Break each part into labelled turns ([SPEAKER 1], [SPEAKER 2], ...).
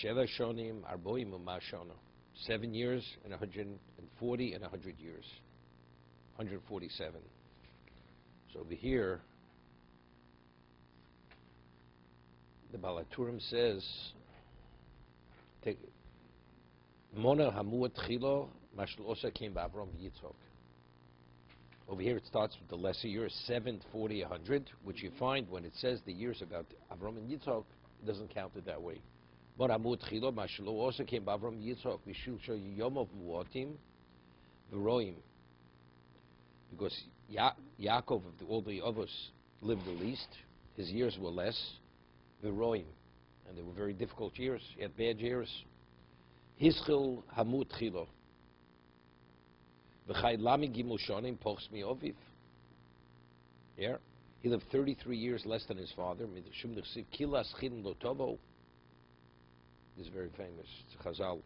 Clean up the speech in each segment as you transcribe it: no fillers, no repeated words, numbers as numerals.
[SPEAKER 1] Sheva shonim arboim umashona. 7 years and 140 and 100 years. 147. So over here, the Balaturim says, Mona hamuat chilo mashal osa came Avram Yitzchok. Over here it starts with the lesser years, 7, 40, 100, which you find when it says the years about Avram and Yitzchok, it doesn't count it that way. Mona hamuat chilo mashal osa came Avram Yitzchok mishul sho yomov muatim v'roim. Because Yaakov, of all the others, lived the least. His years were less. V'roim. And they were very difficult years. He had bad years. Hischil hamut chilo. V'chai lami gimel shonim pochs mi oviv. Yeah. He lived 33 years less than his father. Midashum nechsiv kilas chin lo tovo. This is very famous. It's a chazal.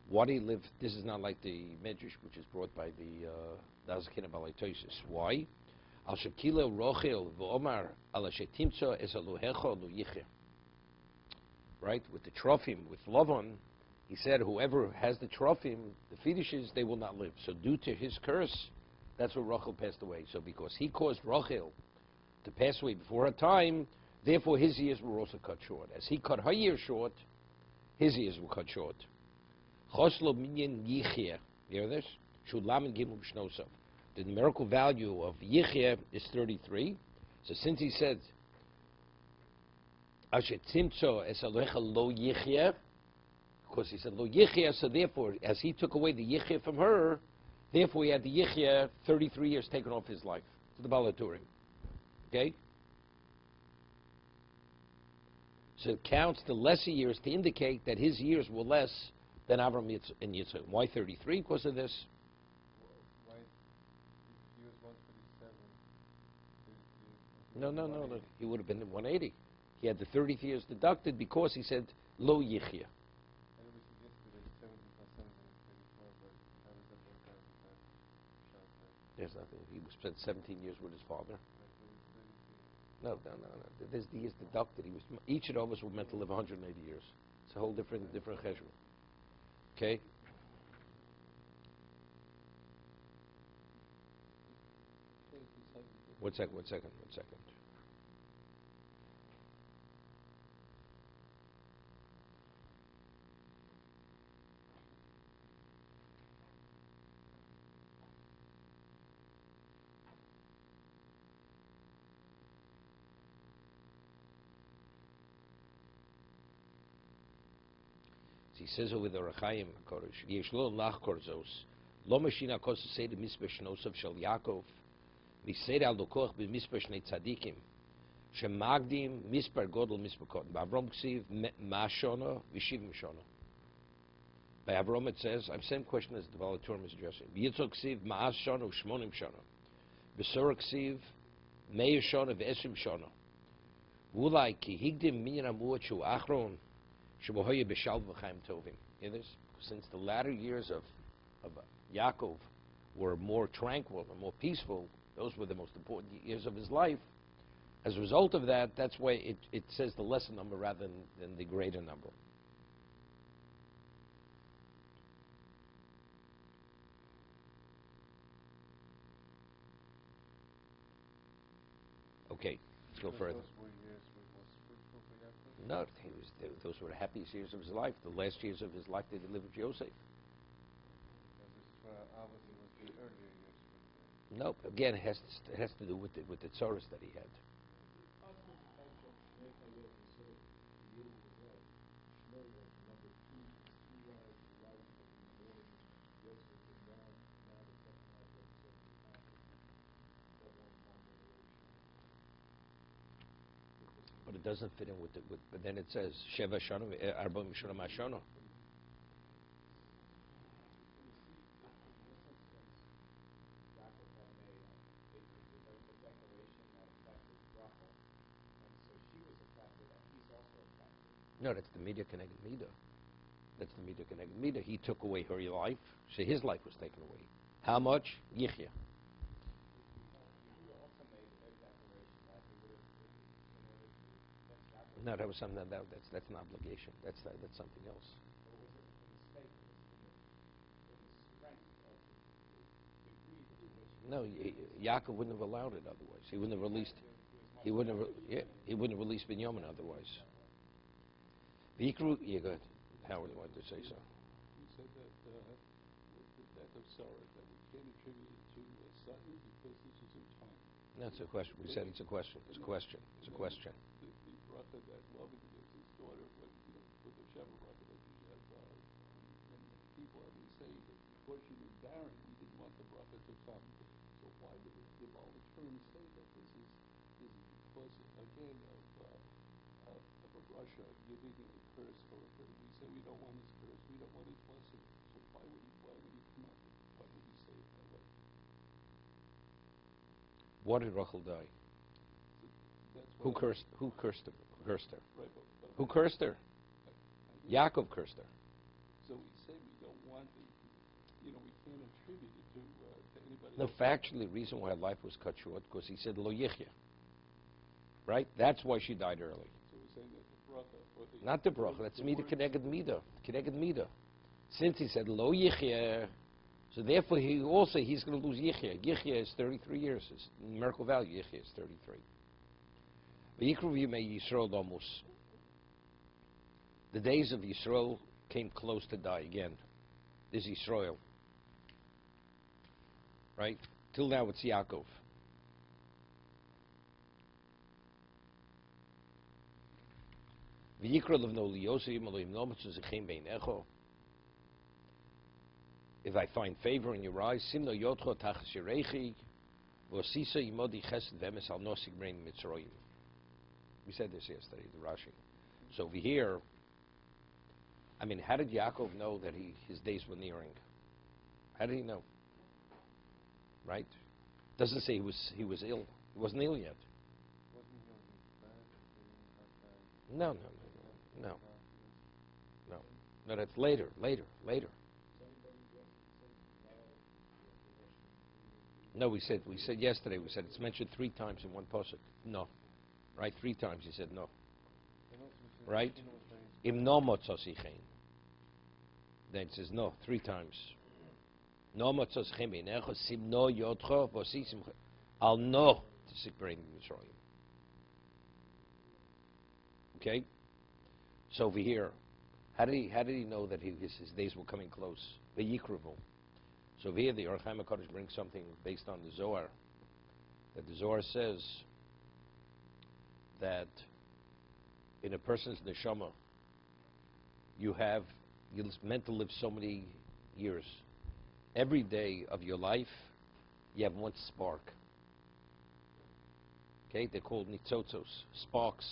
[SPEAKER 1] Why did he live? This is not like the Medrash, which is brought by the Dazakina Balatosis. Why? Al shekila rochel v'omar ala shetimtzo es aluhecho lu yiche. Right? With the trophim, with Lavan, he said, whoever has the trophim, the fetishes, they will not live. So due to his curse, that's where Rachel passed away. So because he caused Rachel to pass away before her time, therefore his years were also cut short. As he cut her years short, his years were cut short. Choslo minyan yichya. You hear this? Shulam and Gimel B'shnosov. The numerical value of yichya is 33. So since he said, Asher timtzo es alohecha lo yichya, because he said lo yichya, so therefore, as he took away the yichya from her, therefore he had the yichya 33 years taken off his life. To the Balaturim. Okay? So it counts the lesser years to indicate that his years were less than Avram and Yitzchak. Why 33? Because of this.
[SPEAKER 2] Why? He was 137.
[SPEAKER 1] No. He would have been in 180. He had the 30 years deducted because he said lo yichya.
[SPEAKER 2] And we suggested there's 70 plus 7 and 34, but how does that work out with that child?
[SPEAKER 1] There's nothing. He spent 17 years with his father. No. There's the years deducted. Each of us were meant to live 180 years. It's a whole different cheshbon. Okay. One second. He says over the Rechaim Kodesh, Yeshlo lach korzos, lo mashina kos say the misbesh nosov shel Yaakov, mised al dokoch be misbesh ne tzadikim, shemagdim misper godol misbekot. By Avram ksiv mashona vishiv mashona. By Avram it says, same question as the Balaturim is addressing. Yitzchak ksiv ma'as shona u'shmonim shona. B'sorah ksiv meir shona v'esrim shona. V'ulai ki higdim minyan amuot shu achron. Hear this? Since the latter years of Yaakov were more tranquil and more peaceful, those were the most important years of his life. As a result of that, that's why it says the lesser number rather than the greater number. Okay, let's go further. No, those were the happiest years of his life. The last years of his life that he lived with Yosef.
[SPEAKER 2] Obviously was the earlier years.
[SPEAKER 1] No, again, it has to do with the tzoros that he had. But it doesn't fit in with but then it says Sheva Shana Arba Mishana Mashana. No, that's the Midah connected Midah. That's the Midah connected Midah. He took away her life, so his life was taken away. How much? Yichya. No, that was something that's an obligation. That's something else.
[SPEAKER 3] Or was it a mistake? Was it the strength of the greed of which?
[SPEAKER 1] No, Yaakov wouldn't have allowed it otherwise. He wouldn't have released. He wouldn't have. He wouldn't have released Binyamin otherwise. V'yikru. Yeah, go ahead. Howard wanted to say so.
[SPEAKER 4] You said that the death of Sarah, that we can't attribute it to suddenly because this is in time.
[SPEAKER 1] That's a question. We said it's a question. It's a question. It's a question.
[SPEAKER 4] The bracha that Lavan gives his daughter when, with the Sheva bracha that she had died. And people always say that because she was barren, we didn't want the bracha to come. So why would the Baal term say that this is because, again, of a Russia giving a curse, or we say we don't want his curse, we don't want his blessing. So why would he come up with, why would he say it that way?
[SPEAKER 1] Why did Rachel die?
[SPEAKER 4] So that's
[SPEAKER 1] Who
[SPEAKER 4] what
[SPEAKER 1] cursed? Who cursed her? Cursed her.
[SPEAKER 4] Right,
[SPEAKER 1] Who cursed her? Yaakov cursed her.
[SPEAKER 4] So we say we don't want the, we can't attribute it to anybody
[SPEAKER 1] No,
[SPEAKER 4] else.
[SPEAKER 1] factually, the reason why her life was cut short because he said lo yichya. Right? That's why she died early.
[SPEAKER 4] So we're saying that the bracha, or the...
[SPEAKER 1] Not the bracha. That's mida keneged mida. Keneged mida. Since he said lo yichya, so therefore he's going to lose yichya. Yichya is 33 years. His numerical value, yichya is 33. V'yikru v'yimei Yisrael domus. The days of Yisrael came close to die again. This is Yisrael. Right? Till now it's Yaakov. V'yikra levno liyosim elohim nomatzu zechim bein echo. If I find favor in your eyes, simno yotcho tachas yirechi, v'osisa yimodi chesed v'emes al nosig rein mitzroyim. We said this yesterday, the Rashi. So over here, I mean, how did Yaakov know that his days were nearing? How did he know? Right? Doesn't say he was ill. He wasn't ill yet.
[SPEAKER 2] Wasn't he on his bed and getting hard times?
[SPEAKER 1] No. No, that's later.
[SPEAKER 3] So anybody wasn't saying no,
[SPEAKER 1] No, we said yesterday, it's mentioned 3 times in one pasuk. No. Right? 3 times he said no.
[SPEAKER 2] And also he said
[SPEAKER 1] Right?
[SPEAKER 2] Shino was very
[SPEAKER 1] Im no motzosichein. Then it says no 3 times. No motzosichein beinecho sim no yotcho vosisim al no tsikbein Mitzrayim. Okay? So over here, how did he know that his days were coming close? V'yikruvu. So over here, the Orach Chaim HaKadosh brings something based on the Zohar. That the Zohar says that in a person's neshama, you're meant to live so many years. Every day of your life, you have one spark. Okay, they're called nitzotzos, sparks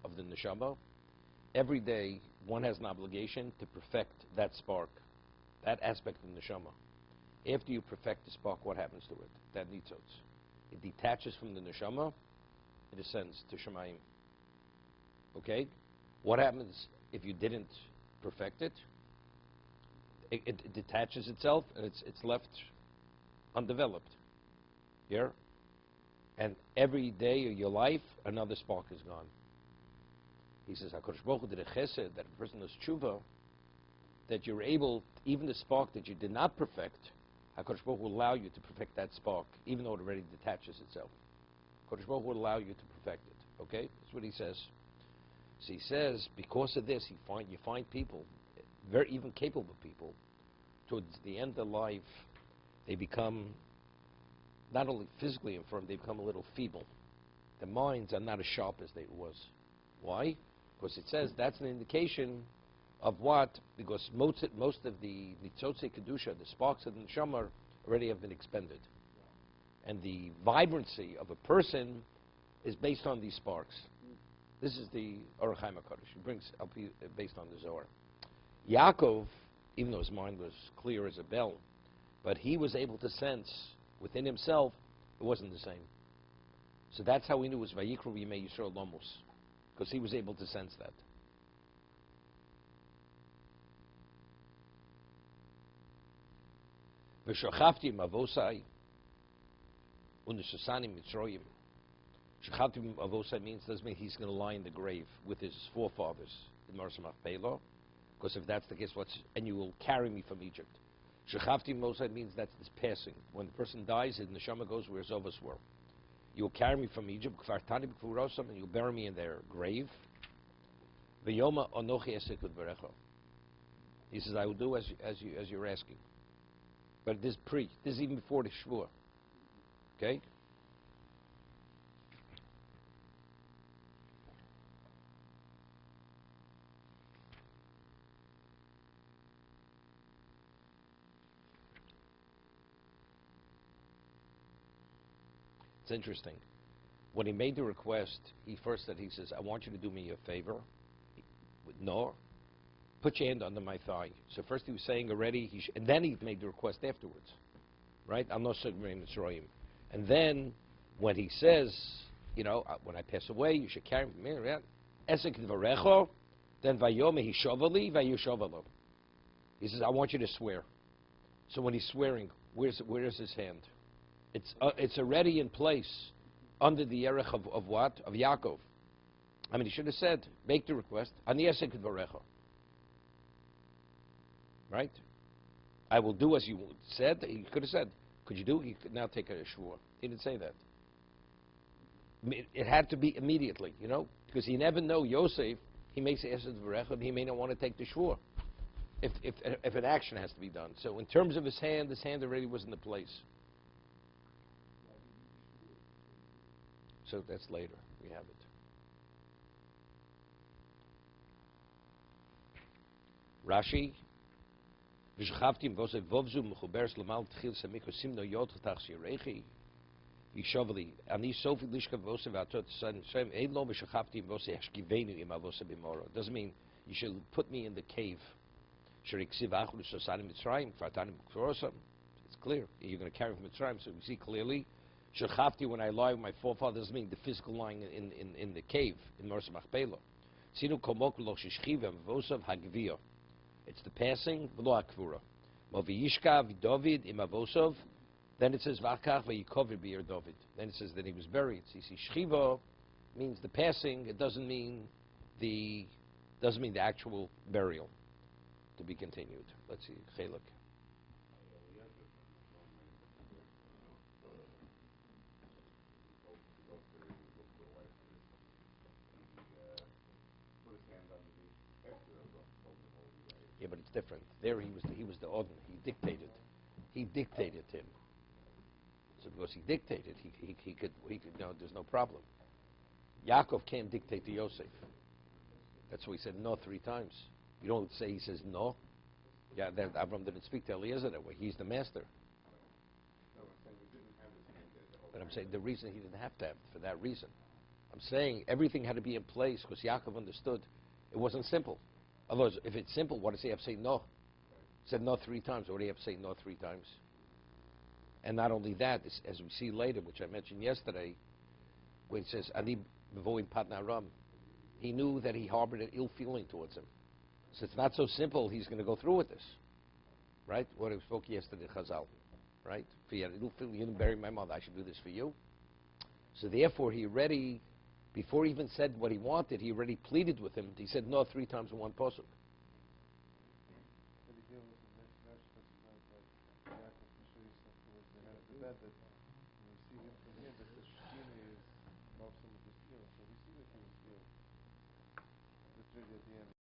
[SPEAKER 1] of the neshama. Every day, one has an obligation to perfect that spark, that aspect of the neshama. After you perfect the spark, what happens to it? That nitzotz. It detaches from the neshama, it ascends to Shemayim. Okay? What happens if you didn't perfect it? It detaches itself and it's left undeveloped. Here? And every day of your life, another spark is gone. He says, HaKadosh Baruch Hu did a chesed, that a person does tshuva, that you're able, even the spark that you did not perfect, HaKadosh Baruch Hu will allow you to perfect that spark, even though it already detaches itself. HaKadosh Baruch Hu will allow you to perfect it. Okay? That's what he says. So he says, because of this, you find people, very even capable people, towards the end of life, they become not only physically infirm, they become a little feeble. Their minds are not as sharp as they was. Why? Because it says that's an indication of what? Because most of the Nitzotze Kedusha, the sparks of the Neshama, already have been expended. And the vibrancy of a person is based on these sparks. This is the Orach Chaim HaKadosh. He brings up based on the Zohar. Yaakov, even though his mind was clear as a bell, but he was able to sense within himself it wasn't the same. So that's how we knew it was Vayikru Yimei Yisrael Lomus, because he was able to sense that. V'shachafti mavosai u'nesasani mitzroyim. Shechavti avosai means, doesn't mean he's going to lie in the grave with his forefathers in Maras Machpelah, because if that's the case, and you will carry me from Egypt. Shechavti avosai means that's this passing. When the person dies, his neshama goes where his ovos were. You will carry me from Egypt, and you'll bury me in their grave. V'yoma onochi esek v'berecha. He says, I will do as you're asking. But this is even before the Shvuah. Okay? It's interesting. When he made the request, he says, I want you to do me a favor. With no, put your hand under my thigh. So first he was saying already, and then he made the request afterwards. Right? I'm not saying Mitzrayim. And then when he says, when I pass away, you should carry me. Esek dvarecho, then vayome hishovali vayushovalo. He says, I want you to swear. So when he's swearing, where's his hand? It's already in place under the erech of what? Of Yaakov. I mean, he should have said, make the request. Ani esek dvarecho. Right? I will do as you said. He could have said, could you do? He could now take a shvur. He didn't say that. It had to be immediately, because he never know Yosef. He makes the esed v'recha, and he may not want to take the shvur if an action has to be done. So in terms of his hand already was in the place. So that's later. We have it. Rashi. V'shchavtim v'osei vovzu mechuberes l'mal tchil semicho simno yot tach shirechi yishovli ani sofi lishka v'osei v'atot shem ein lo v'shchavtim v'osei hashkivenu im avosei b'moro. Doesn't mean you should put me in the cave. Sheriksiv achlu sosanim mitzrayim kvartanim b'kvorosam. It's clear. You're going to carry from Mitzrayim, so we see clearly. Shechavti, when I lie with my forefathers, doesn't mean the physical lying in the cave in Maras Machpelah. Sinu komok lo shishchivem v'osav hagviyah. It's the passing, v'lo akvura. Moviyishkav David im avosov. Then it says v'akach v'yikover b'yer David. Then it says that he was buried. So you see, shchiva means the passing. It doesn't mean the actual burial. To be continued. Let's see, Chelak. Yeah, but it's different. There he was the Odin. He dictated him. So because he dictated, he could there's no problem. Yaakov can't dictate to Yosef. That's why he said no 3 times. You don't say he says no. Yeah, Avram didn't speak to Eliezer that way. He's the master. But I'm saying the reason he didn't have to have it, for that reason. I'm saying everything had to be in place because Yaakov understood it wasn't simple. Otherwise, if it's simple, what does he have to say no? He said no 3 times. What do you have to say no 3 times? And not only that, as we see later, which I mentioned yesterday, when it says Ani Bevoim Patna Ram, he knew that he harbored an ill feeling towards him. So it's not so simple. He's going to go through with this, right? What I spoke yesterday, Chazal, right? If you had an ill feeling, you didn't bury my mother, I should do this for you. So therefore, he already, before he even said what he wanted, he already pleaded with him. He said no 3 times in one pasuk.